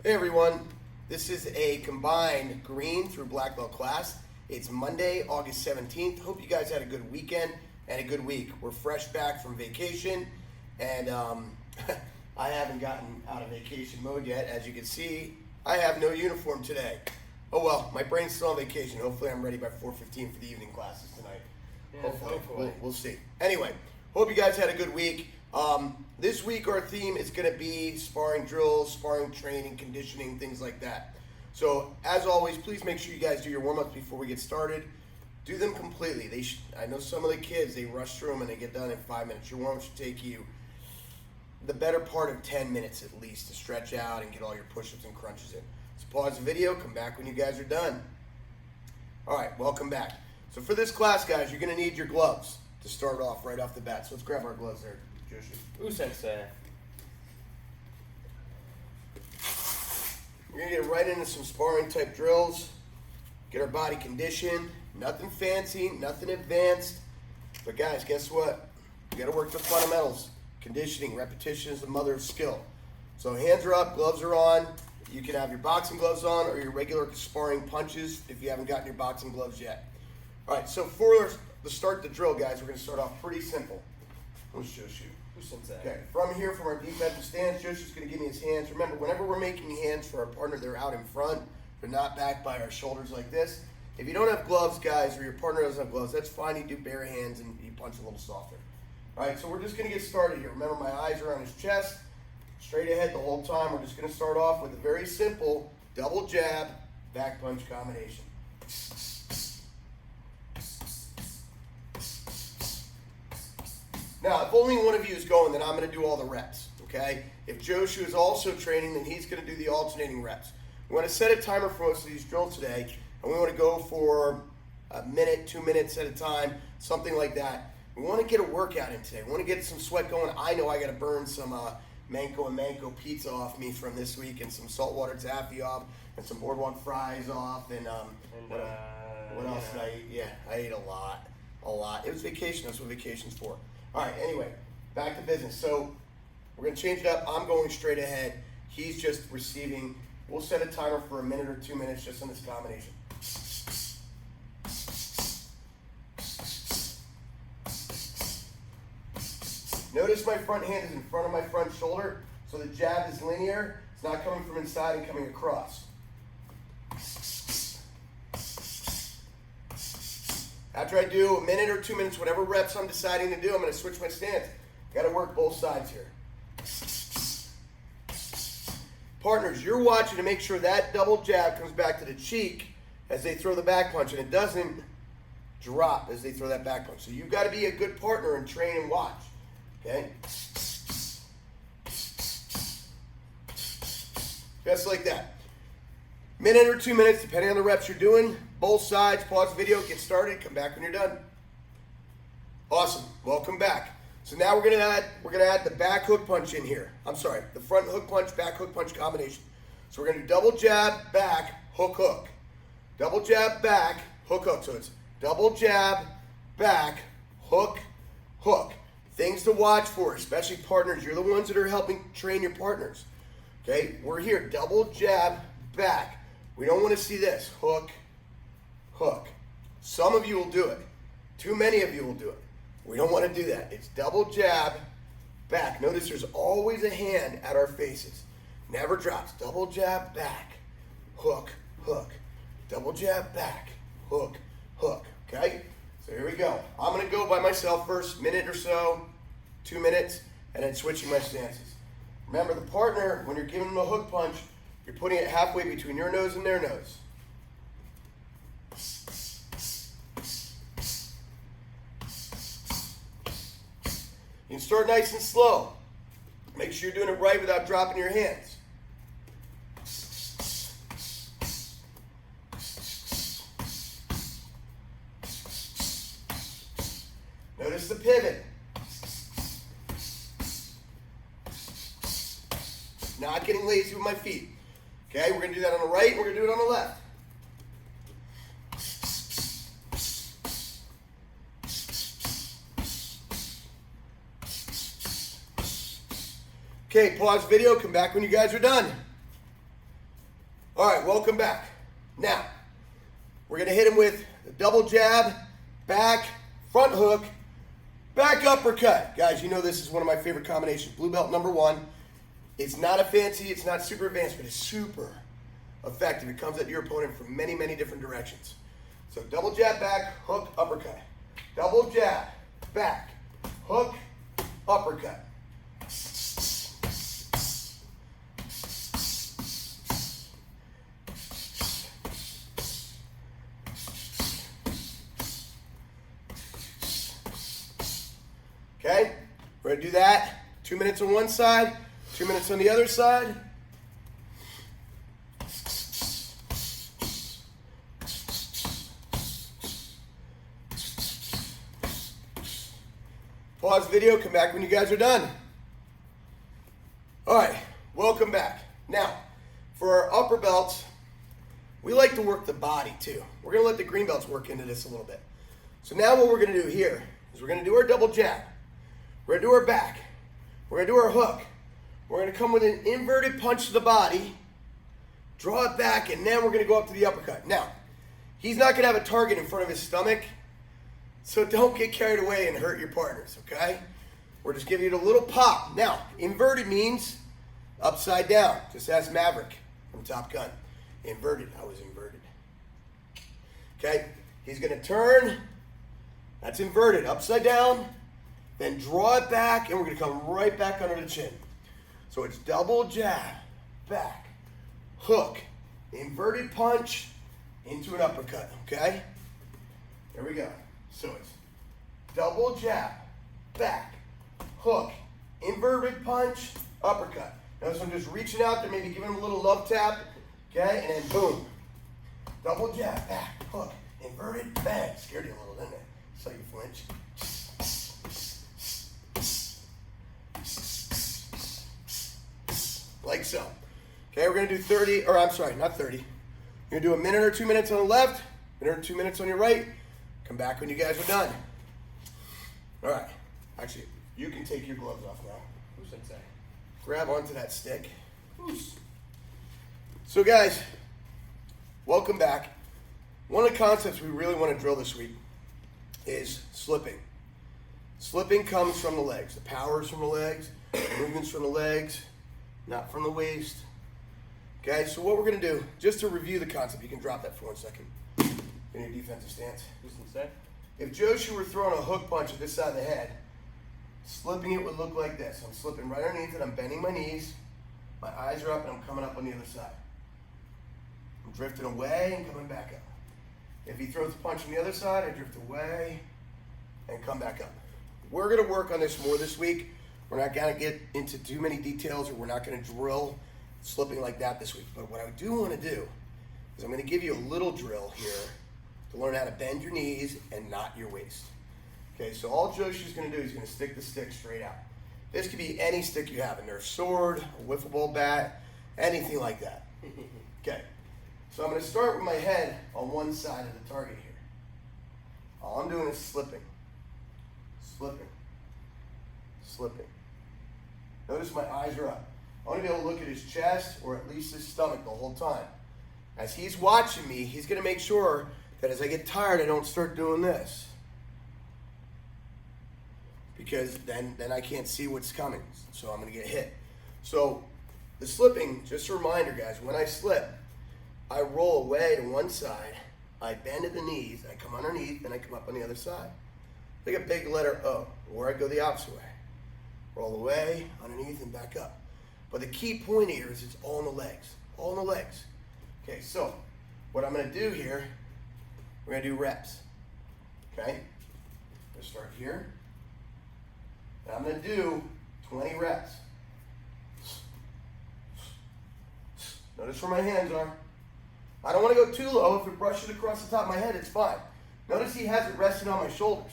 Hey everyone, this is a combined green through black belt class. It's Monday, August 17th. Hope you guys had a good weekend and a good week. We're fresh back from vacation and I haven't gotten out of vacation mode yet. As you can see, I have no uniform today. Oh well, my brain's still on vacation. Hopefully I'm ready by 4:15 for the evening classes tonight. Yeah, Hopefully. We'll see. Anyway, hope you guys had a good week. This week our theme is going to be sparring drills, sparring training, conditioning, things like that. So as always, please make sure you guys do your warm-ups before we get started. Do them completely. I know some of the kids, they rush through them and they get done in 5 minutes. Your warm-up should take you the better part of 10 minutes at least to stretch out and get all your push-ups and crunches in. So pause the video, come back when you guys are done. All right, welcome back. So for this class, guys, you're going to need your gloves to start off right off the bat. So let's grab our gloves there, Joshi. Ooh, sensei. We're going to get right into some sparring type drills, get our body conditioned. Nothing fancy, nothing advanced. But guys, guess what? You got to work the fundamentals. Conditioning, repetition is the mother of skill. So hands are up, gloves are on. You can have your boxing gloves on or your regular sparring punches if you haven't gotten your boxing gloves yet. All right, so for the start the drill, guys, we're going to start off pretty simple. Let's just shoot. Ooh, sensei. Okay, from here, from our defensive stance, Joshua's going to give me his hands. Remember, whenever we're making hands for our partner, they're out in front. They're not backed by our shoulders like this. If you don't have gloves, guys, or your partner doesn't have gloves, that's fine. You do bare hands and you punch a little softer. All right, so we're just going to get started here. Remember, my eyes are on his chest, straight ahead the whole time. We're just going to start off with a very simple double jab, back punch combination. Now, if only one of you is going, then I'm going to do all the reps, okay? If Joshua is also training, then he's going to do the alternating reps. We want to set a timer for most of these drills today, and we want to go for a minute, 2 minutes at a time, something like that. We want to get a workout in today. We want to get some sweat going. I know I got to burn some Manco and Manco pizza off me from this week, and some saltwater taffy off, and some boardwalk fries off, and what else did I eat? Yeah, I ate a lot. It was vacation. That's what vacation's for. All right, anyway, back to business. So we're going to change it up. I'm going straight ahead. He's just receiving. We'll set a timer for a minute or 2 minutes just on this combination. Notice my front hand is in front of my front shoulder, so the jab is linear. It's not coming from inside and coming across. After I do a minute or 2 minutes, whatever reps I'm deciding to do, I'm going to switch my stance. Got to work both sides here. Partners, you're watching to make sure that double jab comes back to the cheek as they throw the back punch, and it doesn't drop as they throw that back punch. So you've got to be a good partner and train and watch. Okay? Just like that. Minute or 2 minutes, depending on the reps you're doing. Both sides, pause the video, get started, come back when you're done. Awesome, welcome back. So now we're gonna add the back hook punch in here. I'm sorry, the front hook punch, back hook punch combination. So we're gonna do double jab, back, hook, hook. Double jab, back, hook, hook. So it's double jab, back, hook, hook. Things to watch for, especially partners. You're the ones that are helping train your partners. Okay, we're here, double jab, back. We don't want to see this, hook, hook. Some of you will do it. Too many of you will do it. We don't want to do that. It's double jab, back. Notice there's always a hand at our faces. Never drops. Double jab, back, hook, hook. Double jab, back, hook, hook. Okay? So here we go. I'm going to go by myself first, minute or so, 2 minutes, and then switching my stances. Remember, the partner, when you're giving them a hook punch, you're putting it halfway between your nose and their nose. You can start nice and slow. Make sure you're doing it right without dropping your hands. Notice the pivot. Not getting lazy with my feet. Okay, we're going to do that on the right, and we're going to do it on the left. Okay, pause video, come back when you guys are done. All right, welcome back. Now, we're gonna hit him with the double jab, back, front hook, back uppercut. Guys, you know this is one of my favorite combinations. Blue belt number 1. It's not a fancy, it's not super advanced, but it's super effective. It comes at your opponent from many, many different directions. So double jab, back, hook, uppercut. Double jab, back, hook, uppercut. Okay, we're gonna do that. 2 minutes on one side, 2 minutes on the other side. Pause video, come back when you guys are done. All right, welcome back. Now, for our upper belts, we like to work the body too. We're gonna let the green belts work into this a little bit. So now what we're gonna do here is we're gonna do our double jab. We're gonna do our back. We're gonna do our hook. We're gonna come with an inverted punch to the body, draw it back, and then we're gonna go up to the uppercut. Now, he's not gonna have a target in front of his stomach, so don't get carried away and hurt your partners, okay? We're just giving it a little pop. Now, inverted means upside down. Just ask Maverick from Top Gun. Inverted, I was inverted. Okay, he's gonna turn, that's inverted, upside down, then draw it back, and we're gonna come right back under the chin. So it's double jab, back, hook, inverted punch, into an uppercut, okay? There we go. So it's double jab, back, hook, inverted punch, uppercut. Notice I'm just reaching out there, maybe giving him a little love tap, okay? And then boom. Double jab, back, hook, inverted, bang. Scared you a little, didn't it? So you flinch. Like so. Okay, we're gonna do 30, or I'm sorry, not 30. You're gonna do a minute or 2 minutes on the left, minute or 2 minutes on your right. Come back when you guys are done. All right. Actually, you can take your gloves off now. Who should say? Grab onto that stick. So guys, welcome back. One of the concepts we really want to drill this week is slipping. Slipping comes from the legs. The power is from the legs, the movements from the legs, not from the waist. Okay, so what we're going to do, just to review the concept, you can drop that for 1 second in your defensive stance. Who should say? If Joshi were throwing a hook punch at this side of the head, slipping it would look like this. I'm slipping right underneath it, I'm bending my knees, my eyes are up, and I'm coming up on the other side. I'm drifting away and coming back up. If he throws a punch on the other side, I drift away and come back up. We're gonna work on this more this week. We're not gonna get into too many details, or we're not gonna drill slipping like that this week. But what I do wanna do is I'm gonna give you a little drill here to learn how to bend your knees and not your waist. Okay, so all Joshi's gonna do is gonna stick the stick straight out. This could be any stick you have, a Nerf sword, a wiffle ball bat, anything like that. Okay, so I'm gonna start with my head on one side of the target here. All I'm doing is slipping, slipping, slipping. Notice my eyes are up. I wanna be able to look at his chest, or at least his stomach, the whole time. As he's watching me, he's gonna make sure that as I get tired, I don't start doing this. Because then I can't see what's coming, so I'm gonna get hit. So the slipping, just a reminder guys, when I slip, I roll away to one side, I bend at the knees, I come underneath, and I come up on the other side. Like a big letter O, or I go the opposite way. Roll away, underneath, and back up. But the key point here is it's all in the legs, all in the legs. Okay, so what I'm gonna do here, we're gonna do reps, okay? I'm gonna start here. And I'm gonna do 20 reps. Notice where my hands are. I don't wanna go too low. If it brushes across the top of my head, it's fine. Notice he has it resting on my shoulders.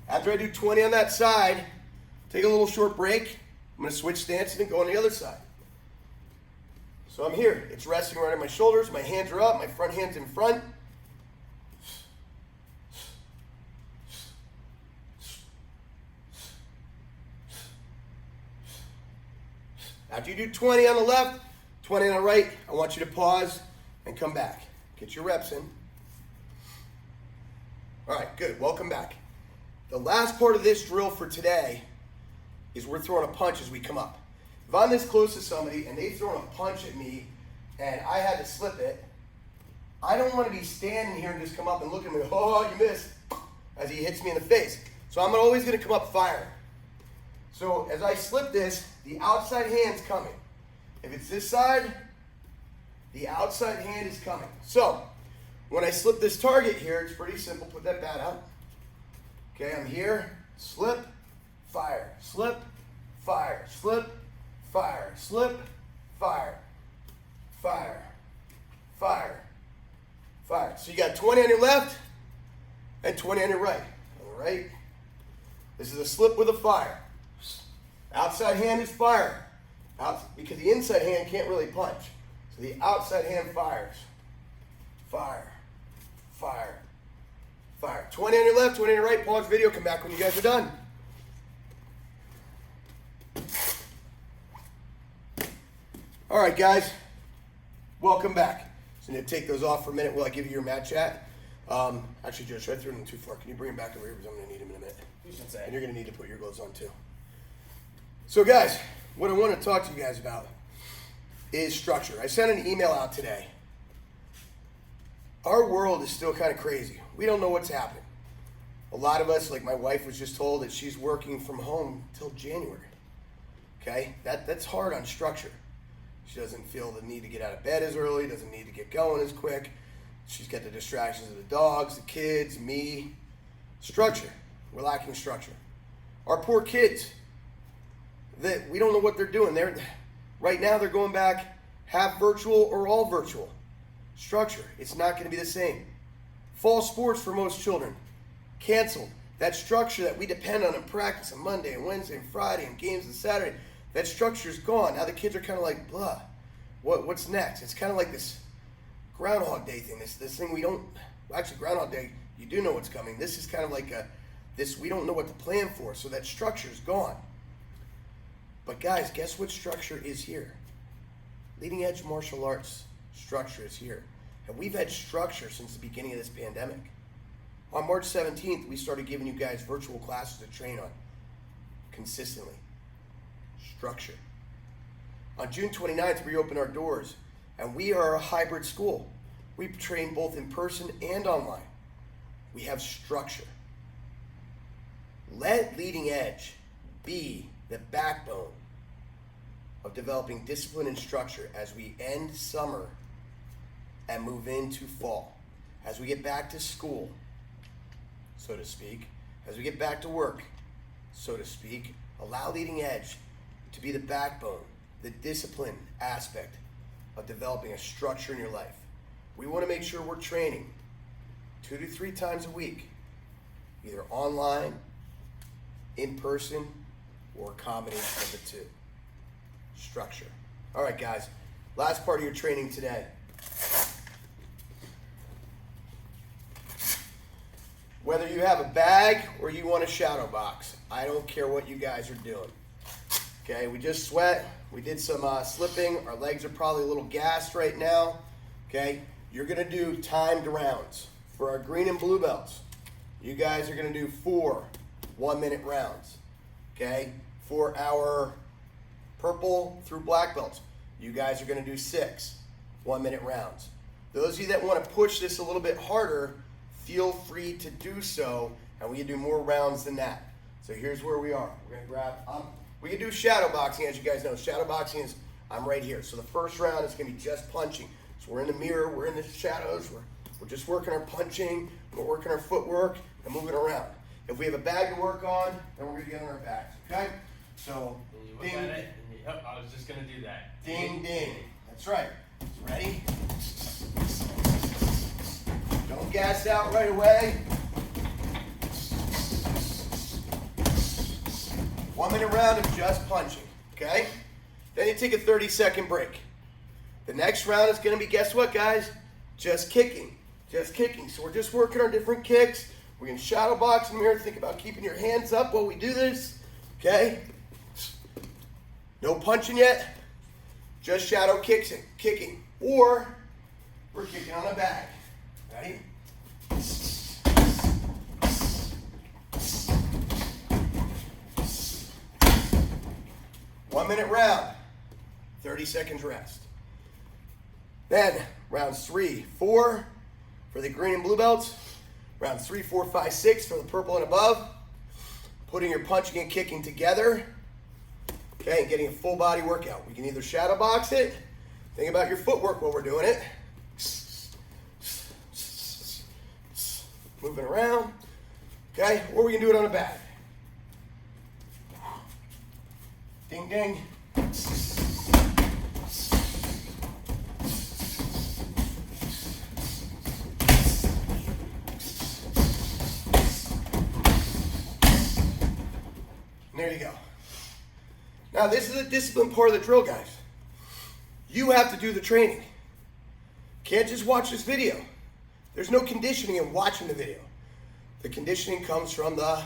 After I do 20 on that side, take a little short break. I'm gonna switch stances and go on the other side. So I'm here, it's resting right on my shoulders, my hands are up, my front hand's in front. After you do 20 on the left, 20 on the right, I want you to pause and come back. Get your reps in. All right, good. Welcome back. The last part of this drill for today is we're throwing a punch as we come up. If I'm this close to somebody and they've thrown a punch at me and I had to slip it, I don't want to be standing here and just come up and look at me, oh, you missed, as he hits me in the face. So I'm always going to come up firing. So as I slip this, the outside hand's coming. If it's this side, the outside hand is coming. So when I slip this target here, it's pretty simple. Put that bat out. Okay, I'm here. Slip, fire, slip, fire, slip, fire, slip, fire, fire, fire, fire. So you got 20 on your left and 20 on your right. On the right, this is a slip with a fire. Outside hand is fire. Because the inside hand can't really punch. So the outside hand fires. Fire, fire, fire. 20 on your left, 20 on your right. Pause video, come back when you guys are done. All right, guys, welcome back. So I'm going to take those off for a minute while I give you your mat chat. Actually, Joe, should I throw them too far? Can you bring them back over here because I'm going to need them in a minute. You should say. And you're going to need to put your gloves on too. So guys, what I want to talk to you guys about is structure. I sent an email out today. Our world is still kind of crazy. We don't know what's happening. A lot of us, like my wife was just told that she's working from home till January. Okay, that's hard on structure. She doesn't feel the need to get out of bed as early, doesn't need to get going as quick. She's got the distractions of the dogs, the kids, me. Structure. We're lacking structure. Our poor kids, that we don't know what they're doing. Right now they're going back half virtual or all virtual. Structure, it's not going to be the same. Fall sports for most children, canceled. That structure that we depend on in practice on Monday and Wednesday and Friday and games on Saturday, that structure's gone. Now the kids are kind of like, blah, what's next? It's kind of like this Groundhog Day thing, this thing we don't, actually Groundhog Day, you do know what's coming. This is kind of like we don't know what to plan for, so that structure's gone. But guys, guess what structure is here? Leading Edge Martial Arts structure is here. And we've had structure since the beginning of this pandemic. On March 17th, we started giving you guys virtual classes to train on consistently. Structure. On June 29th, we opened our doors, and we are a hybrid school. We train both in person and online. We have structure. Let Leading Edge be the backbone of developing discipline and structure as we end summer and move into fall. As we get back to school, so to speak, as we get back to work, so to speak, allow Leading Edge to be the backbone, the discipline aspect of developing a structure in your life. We want to make sure we're training 2 to 3 times a week, either online, in person, or a combination of the two. Structure. All right, guys, last part of your training today. Whether you have a bag or you want a shadow box, I don't care what you guys are doing. Okay, we just sweat. We did some slipping. Our legs are probably a little gassed right now. Okay, you're going to do timed rounds. For our green and blue belts, you guys are going to do 4 1-minute rounds. Okay, for our purple through black belts, you guys are going to do 6 1-minute rounds. Those of you that want to push this a little bit harder, feel free to do so, and we can do more rounds than that. So here's where we are. We're going to grab, we can do shadow boxing, as you guys know. Shadow boxing is, I'm right here. So the first round is going to be just punching. So we're in the mirror, we're in the shadows, we're just working our punching, we're working our footwork, and moving around. If we have a bag to work on, then we're going to get on our backs, okay? So, ding. Yep, I was just going to do that. Ding, ding. That's right. Ready? Don't gas out right away. 1-minute round of just punching, okay? Then you take a 30-second break. The next round is going to be, guess what, guys? Just kicking. Just kicking. So we're just working our different kicks. We're going to shadow box in the mirror. Think about keeping your hands up while we do this, okay? No punching yet. just shadow kicking, or we're kicking on a bag. Ready? 1 minute round, 30 seconds rest. Then rounds 3, 4 for the green and blue belts. Rounds 3, 4, 5, 6 for the purple and above. Putting your punching and kicking together. Okay, and getting a full body workout. We can either shadow box it. Think about your footwork while we're doing it. Moving around. Okay, or we can do it on a bag. Ding, ding. There you go. Now this is a discipline part of the drill, guys. You have to do the training. Can't just watch this video. There's no conditioning in watching the video. The conditioning comes from the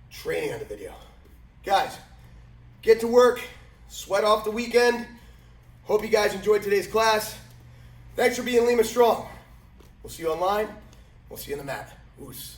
training on the video. Guys, get to work, sweat off the weekend. Hope you guys enjoyed today's class. Thanks for being Lima Strong. We'll see you online. We'll see you on the mat. Oos.